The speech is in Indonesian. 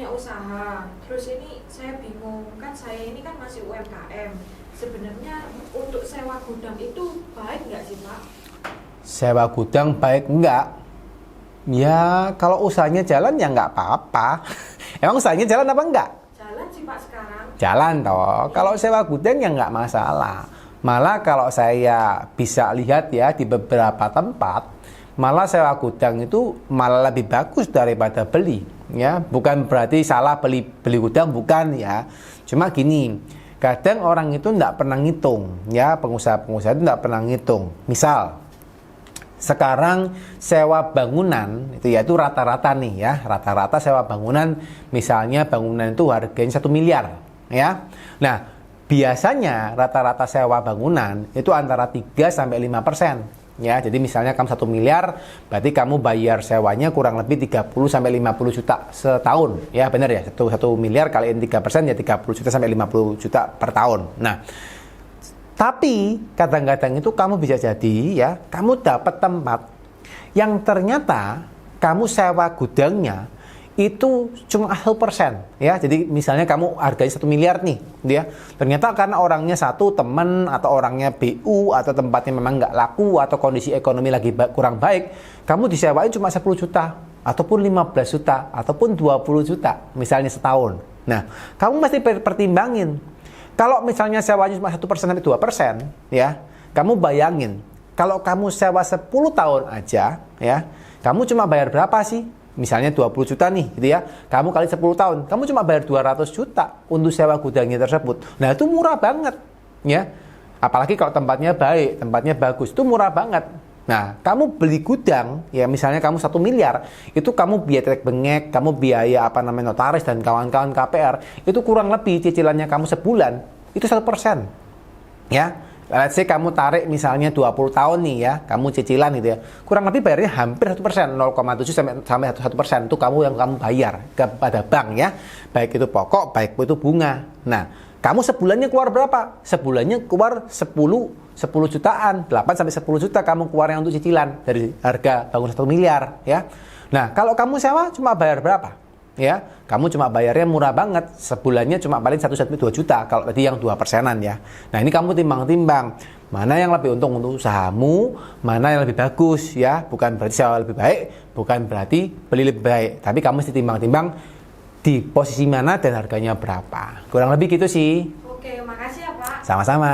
punya usaha, terus ini saya bingung, kan saya ini kan masih UMKM. Sebenarnya untuk sewa gudang itu baik nggak sih Pak? Sewa gudang baik enggak? Ya kalau usahanya jalan ya nggak apa-apa. Emang usahanya jalan apa enggak? Jalan sih Pak sekarang. Jalan toh. Kalau sewa gudang ya nggak masalah. Malah kalau saya bisa lihat ya di beberapa tempat, malah sewa gudang itu malah lebih bagus daripada beli. Ya, bukan berarti salah beli gudang, bukan ya. Cuma gini, kadang orang itu nggak pernah ngitung, ya pengusaha-pengusaha itu nggak pernah ngitung. Misal, sekarang sewa bangunan itu yaitu rata-rata nih ya, rata-rata sewa bangunan, misalnya bangunan itu harganya 1 miliar, ya. Nah, biasanya rata-rata sewa bangunan itu antara 3 sampai 5%. Ya, jadi misalnya kamu 1 miliar, berarti kamu bayar sewanya kurang lebih 30 sampai 50 juta setahun. Ya, benar ya. 1 miliar kaliin 3% ya 30 juta sampai 50 juta per tahun. Nah, tapi kadang-kadang itu kamu bisa jadi ya, kamu dapat tempat yang ternyata kamu sewa gudangnya itu cuma 1% ya. Jadi misalnya kamu harganya 1 miliar nih ya. Ternyata karena orangnya satu teman atau orangnya BU atau tempatnya memang nggak laku atau kondisi ekonomi lagi kurang baik, kamu disewain cuma 10 juta ataupun 15 juta ataupun 20 juta misalnya setahun. Nah, kamu mesti pertimbangin. Kalau misalnya sewanya cuma 1% sampai 2% ya, kamu bayangin kalau kamu sewa 10 tahun aja ya, kamu cuma bayar berapa sih? Misalnya 20 juta nih gitu ya, kamu kali 10 tahun, kamu cuma bayar 200 juta untuk sewa gudangnya tersebut. Nah itu murah banget ya, apalagi kalau tempatnya baik, tempatnya bagus, itu murah banget. Nah kamu beli gudang ya, misalnya kamu 1 miliar, itu kamu biaya trek bengek, kamu biaya notaris dan kawan-kawan KPR, itu kurang lebih cicilannya kamu sebulan itu 1% ya. Let's say kamu tarik misalnya 20 tahun nih ya, kamu cicilan gitu ya, kurang lebih bayarnya hampir 1%, 0,7 sampai 1% itu yang kamu bayar kepada bank ya, baik itu pokok, baik itu bunga. Nah, kamu sebulannya keluar berapa? Sebulannya keluar 10 jutaan, 8 sampai 10 juta kamu keluarnya untuk cicilan dari harga bangun 1 miliar ya. Nah, kalau kamu sewa cuma bayar berapa? Ya, kamu cuma bayarnya murah banget, sebulannya cuma paling 1 sampai 2 juta kalau tadi yang 2%-an ya. Nah, ini kamu timbang-timbang mana yang lebih untung untuk usahamu, mana yang lebih bagus ya. Bukan berarti sewa lebih baik, bukan berarti beli lebih baik, tapi kamu mesti timbang-timbang di posisi mana dan harganya berapa. Kurang lebih gitu sih. Oke, makasih ya Pak. Sama-sama.